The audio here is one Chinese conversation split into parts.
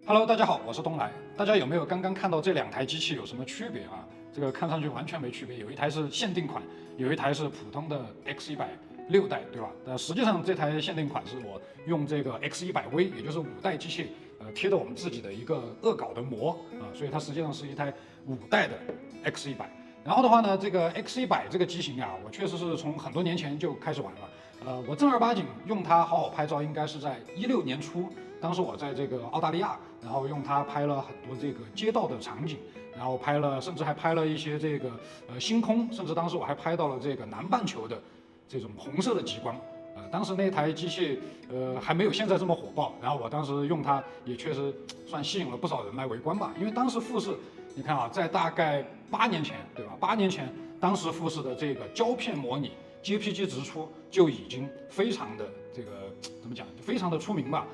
Hello，大家好，我是东来。大家有没有刚刚看到这两台机器有什么区别啊？这个看上去完全没区别，有一台是限定款，有一台是普通的 X100 代，对吧？实际上这台限定款是我用这个 X100V，也就是5代机器，贴的我们自己的一个恶搞的模啊，所以它实际上是一台5代的 X100。然后的话呢，这个 X100这个机型啊，我确实是从很多年前就开始玩了。我正儿八经用它好好拍照，应该是在16年初。当时我在这个澳大利亚，然后用它拍了很多这个街道的场景，然后甚至还拍了一些这个星空，甚至当时我还拍到了这个南半球的这种红色的极光。当时那台机器还没有现在这么火爆，然后我当时用它也确实算吸引了不少人来围观吧。因为当时富士，你看啊，在大概8年前，对吧？8年前，当时富士的这个胶片模拟 JPG 直出就已经非常的这个怎么讲，非常的出名吧。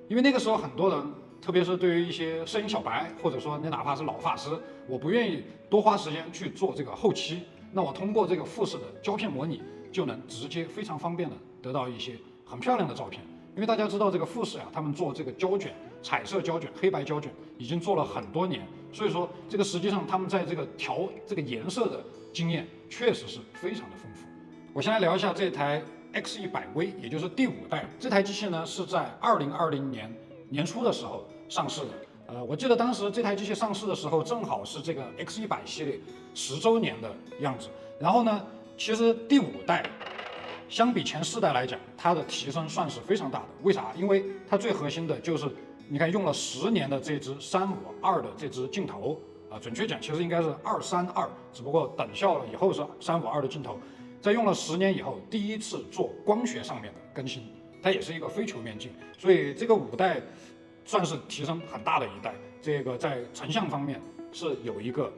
因为那个时候很多人，特别是对于一些摄影小白，或者说你哪怕是老发师，我不愿意多花时间去做这个后期，那我通过这个富士的胶片模拟，就能直接非常方便的得到一些很漂亮的照片。因为大家知道这个富士啊，他们做这个胶卷、彩色胶卷、黑白胶卷已经做了很多年，所以说这个实际上他们在这个调这个颜色的经验确实是非常的丰富。我先来聊一下这台X100V，也就是第5代。这台机器呢是在2020年年初的时候上市的。我记得当时这台机器上市的时候，正好是这个 X100系列10周年的样子。然后呢，其实第5代相比前4代来讲，它的提升算是非常大的。为啥？因为它最核心的就是，你看用了10年的这支352的这支镜头啊，准确讲其实应该是232，只不过等效了以后是352的镜头。在用了10年以后，第一次做光学上面的更新，它也是一个非球面镜，所以这个5代算是提升很大的一代。这个在成像方面是有一个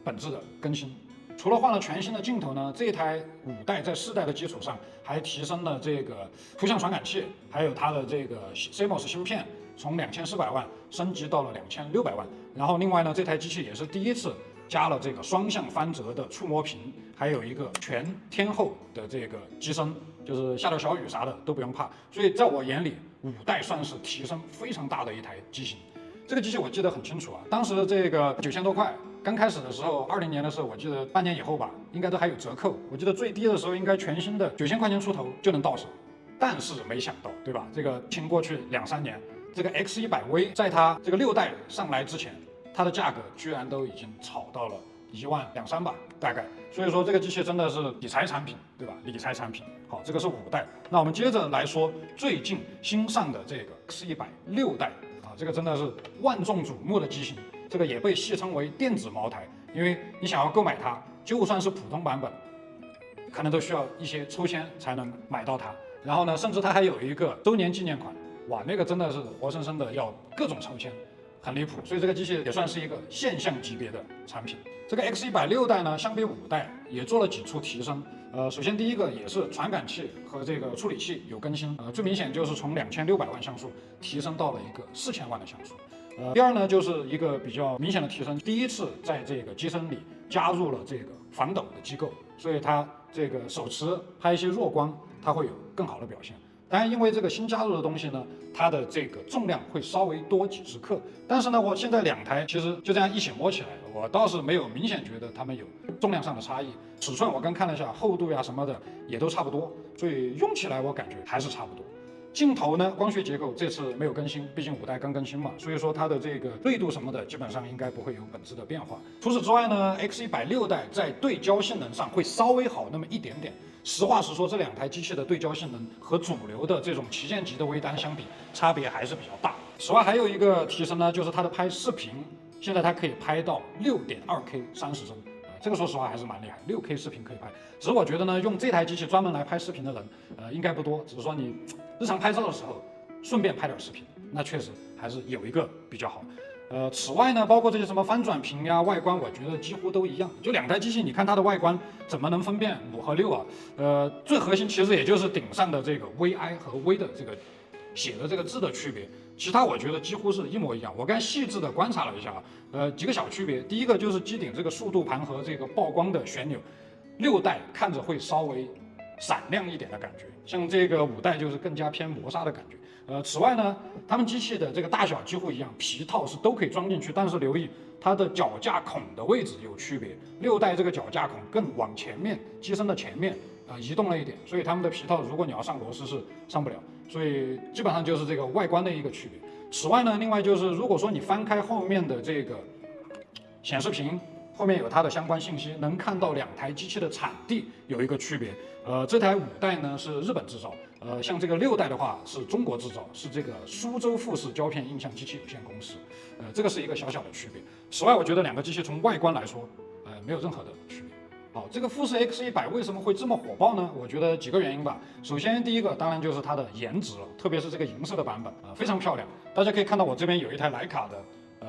本质的更新。除了换了全新的镜头呢，这台5代在4代的基础上还提升了这个图像传感器，还有它的这个 CMOS 芯片，从2400万升级到了2600万。然后另外呢，这台机器也是第一次加了这个双向翻折的触摸屏，还有一个全天候的这个机身，就是下点小雨啥的都不用怕。所以在我眼里，5代算是提升非常大的一台机型。这个机器我记得很清楚啊，当时这个9000多块，刚开始的时候，20年的时候，我记得半年以后吧，应该都还有折扣。我记得最低的时候应该全新的9000块钱出头就能到手，但是没想到，对吧？这个过去2-3年，这个 X100V 在它这个6代上来之前，它的价格居然都已经炒到了1万2-3吧，大概。所以说这个机器真的是理财产品，对吧？理财产品。好，这个是5代。那我们接着来说最近新上的这个 X100 代啊，这个真的是万众瞩目的机型，这个也被戏称为电子茅台，因为你想要购买它，就算是普通版本，可能都需要一些抽签才能买到它。然后呢，甚至它还有一个周年纪念款，哇，那个真的是活生生的要各种抽签。很离谱，所以这个机器也算是一个现象级别的产品。这个 X100 代呢，相比5代也做了几处提升。首先第一个也是传感器和这个处理器有更新，最明显就是从2600万像素提升到了一个4000万的像素。第二呢，就是一个比较明显的提升，第一次在这个机身里加入了这个防抖的机构，所以它这个手持拍一些弱光，它会有更好的表现。当然，因为这个新加入的东西呢，它的这个重量会稍微多几十克。但是呢，我现在2台其实就这样一起摸起来，我倒是没有明显觉得它们有重量上的差异。尺寸我刚看了一下，厚度呀什么的也都差不多，所以用起来我感觉还是差不多。镜头呢，光学结构这次没有更新，毕竟5代刚更新嘛，所以说它的这个锐度什么的基本上应该不会有本质的变化。除此之外呢，X100 代在对焦性能上会稍微好那么一点点。实话实说，这2台机器的对焦性能和主流的这种旗舰级的微单相比，差别还是比较大。此外还有一个提升呢，就是它的拍视频，现在它可以拍到6.2K 30帧。这个说实话还是蛮厉害，6K 视频可以拍。只是我觉得呢，用这台机器专门来拍视频的人，应该不多。只是说你日常拍照的时候，顺便拍点视频，那确实还是有一个比较好。此外呢，包括这些什么翻转屏呀、外观，我觉得几乎都一样。就2台机器，你看它的外观怎么能分辨5和6啊？最核心其实也就是顶上的这个 VI 和 V 的这个写的这个字的区别，其他我觉得几乎是一模一样。我刚细致的观察了一下几个小区别。第一个就是机顶这个速度盘和这个曝光的旋钮，6代看着会稍微闪亮一点的感觉，像这个5代就是更加偏磨砂的感觉。此外呢，它们机器的这个大小几乎一样，皮套是都可以装进去，但是留意它的脚架孔的位置有区别，6代这个脚架孔更往前面，机身的前面移动了一点，所以它们的皮套如果你要上螺丝是上不了，所以基本上就是这个外观的一个区别。此外呢，另外就是如果说你翻开后面的这个显示屏，后面有它的相关信息，能看到2台机器的产地有一个区别。这台5代呢是日本制造，像这个6代的话是中国制造，是这个苏州富士胶片印象机器有限公司。这个是一个小小的区别。此外，我觉得2个机器从外观来说，没有任何的区别。好，这个富士 X100为什么会这么火爆呢？我觉得几个原因吧。首先，第一个当然就是它的颜值了，特别是这个银色的版本非常漂亮。大家可以看到我这边有一台徕卡的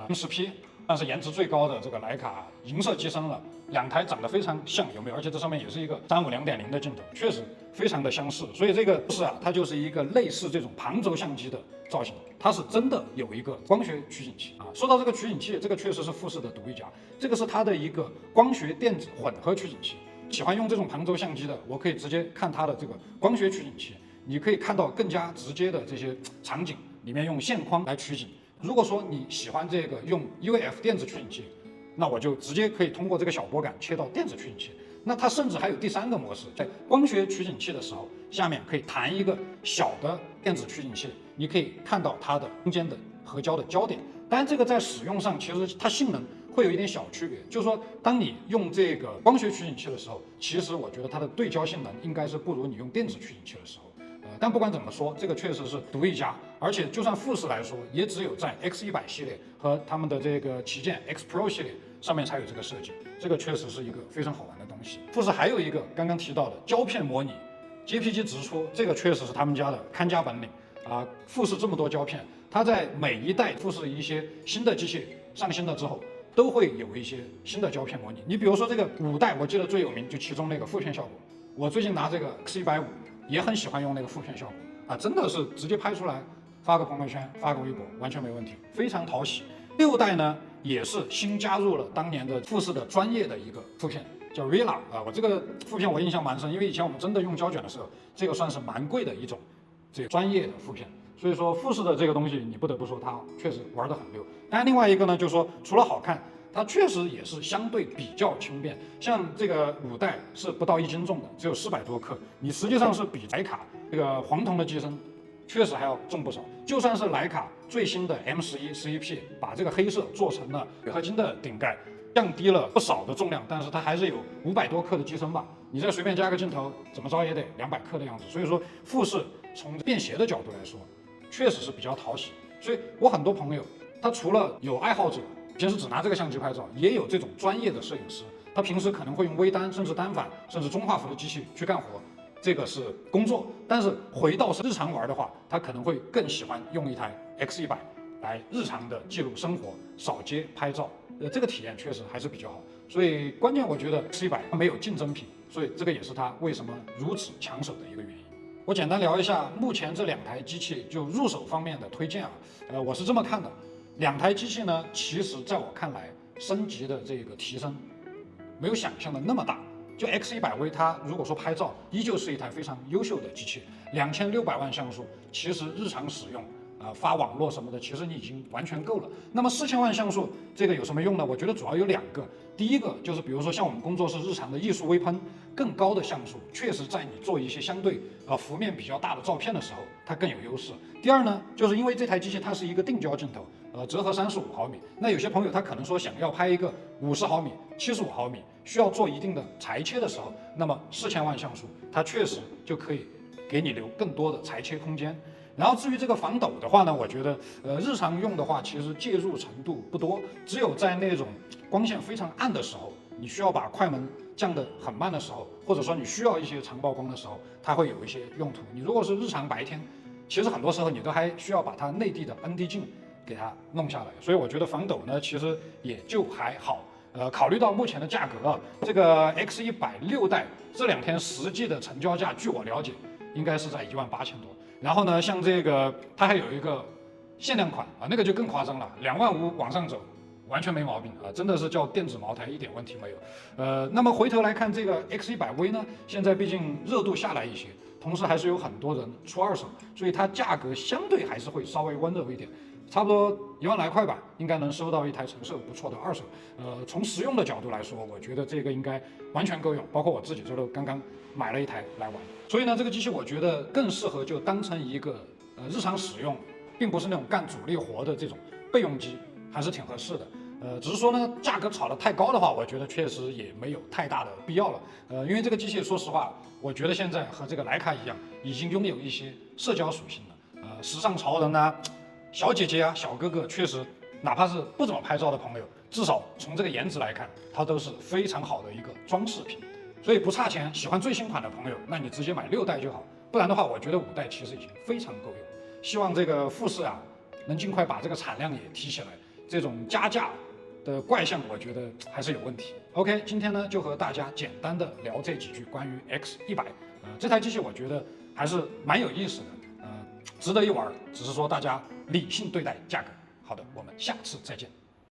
10P，但是颜值最高的这个徕卡银色机身了，2台长得非常像，有没有？而且这上面也是一个35 2.0的镜头，确实非常的相似。所以这个是它就是一个类似这种旁轴相机的造型，它是真的有一个光学取景器说到这个取景器，这个确实是富士的独一家，这个是它的一个光学电子混合取景器。喜欢用这种旁轴相机的，我可以直接看它的这个光学取景器，你可以看到更加直接的这些场景，里面用线框来取景。如果说你喜欢这个用 UAF 电子取景器，那我就直接可以通过这个小拨杆切到电子取景器。那它甚至还有第3个模式，在光学取景器的时候，下面可以弹一个小的电子取景器，你可以看到它的中间的合焦的焦点。当然，这个在使用上其实它性能会有一点小区别，就是说，当你用这个光学取景器的时候，其实我觉得它的对焦性能应该是不如你用电子取景器的时候。但不管怎么说，这个确实是独一家，而且就算富士来说，也只有在 X100系列和他们的这个旗舰 X Pro 系列上面才有这个设计，这个确实是一个非常好玩的东西。富士还有一个刚刚提到的胶片模拟 JPG 直出，这个确实是他们家的看家本领富士这么多胶片，它在每一代富士一些新的机器上新了之后，都会有一些新的胶片模拟。你比如说这个5代，我记得最有名就其中那个负片效果，我最近拿这个 X150也很喜欢用那个负片效果真的是直接拍出来，发个朋友圈，发个微博，完全没问题，非常讨喜。6代呢也是新加入了当年的富士的专业的一个负片，叫 Rila 我这个负片我印象蛮深，因为以前我们真的用胶卷的时候，这个算是蛮贵的一种这个专业的负片。所以说富士的这个东西，你不得不说它确实玩得很溜。当然另外一个呢，就是说除了好看，它确实也是相对比较轻便，像这个5代是不到1斤重的，只有400多克，你实际上是比徕卡这个黄铜的机身确实还要重不少。就算是徕卡最新的 M11 把这个黑色做成了铝合金的顶盖，降低了不少的重量，但是它还是有500多克的机身吧，你再随便加个镜头，怎么着也得200克的样子。所以说富士从便携的角度来说，确实是比较讨喜。所以我很多朋友，他除了有爱好者平时只拿这个相机拍照，也有这种专业的摄影师，他平时可能会用微单甚至单反甚至中画幅的机器去干活，这个是工作。但是回到日常玩的话，他可能会更喜欢用一台 X100来日常的记录生活，扫街拍照，这个体验确实还是比较好。所以关键我觉得 X100它没有竞争品，所以这个也是它为什么如此抢手的一个原因。我简单聊一下目前这2台机器就入手方面的推荐我是这么看的，2台机器呢，其实在我看来，升级的这个提升没有想象的那么大。就 X100V 它如果说拍照，依旧是一台非常优秀的机器，2600万像素，其实日常使用发网络什么的，其实你已经完全够了。那么4000万像素这个有什么用呢？我觉得主要有2个。第一个就是比如说像我们工作室日常的艺术微喷，更高的像素确实在你做一些相对幅面比较大的照片的时候，它更有优势。第二呢，就是因为这台机器它是一个定焦镜头，折合35毫米。那有些朋友他可能说想要拍一个50毫米、75毫米，需要做一定的裁切的时候，那么4000万像素它确实就可以给你留更多的裁切空间。然后至于这个防抖的话呢，我觉得日常用的话，其实介入程度不多，只有在那种光线非常暗的时候，你需要把快门降得很慢的时候，或者说你需要一些长曝光的时候，它会有一些用途。你如果是日常白天，其实很多时候你都还需要把它内地的 ND 镜给它弄下来，所以我觉得防抖呢，其实也就还好。考虑到目前的价格这个 X100 6代这2天实际的成交价，据我了解，应该是在18000多。然后呢，像这个它还有一个限量款那个就更夸张了，25000往上走，完全没毛病真的是叫电子茅台，一点问题没有。那么回头来看这个 X100V 呢，现在毕竟热度下来一些，同时还是有很多人出二手，所以它价格相对还是会稍微温柔一点，差不多1万来块吧，应该能收到一台成色不错的二手。从实用的角度来说，我觉得这个应该完全够用，包括我自己这都刚刚买了一台来玩。所以呢，这个机器我觉得更适合就当成一个日常使用，并不是那种干主力活的这种备用机，还是挺合适的。只是说呢，价格炒得太高的话，我觉得确实也没有太大的必要了。因为这个机器，说实话，我觉得现在和这个徕卡一样，已经拥有一些社交属性了。时尚潮人啊，小姐姐啊，小哥哥，确实，哪怕是不怎么拍照的朋友，至少从这个颜值来看，它都是非常好的一个装饰品。所以不差钱，喜欢最新款的朋友，那你直接买6代就好。不然的话，我觉得5代其实已经非常够用。希望这个富士啊，能尽快把这个产量也提起来。这种加价的怪象，我觉得还是有问题。OK， 今天呢就和大家简单的聊这几句关于 X100。这台机器我觉得还是蛮有意思的，值得一玩。只是说大家理性对待价格。好的，我们下次再见。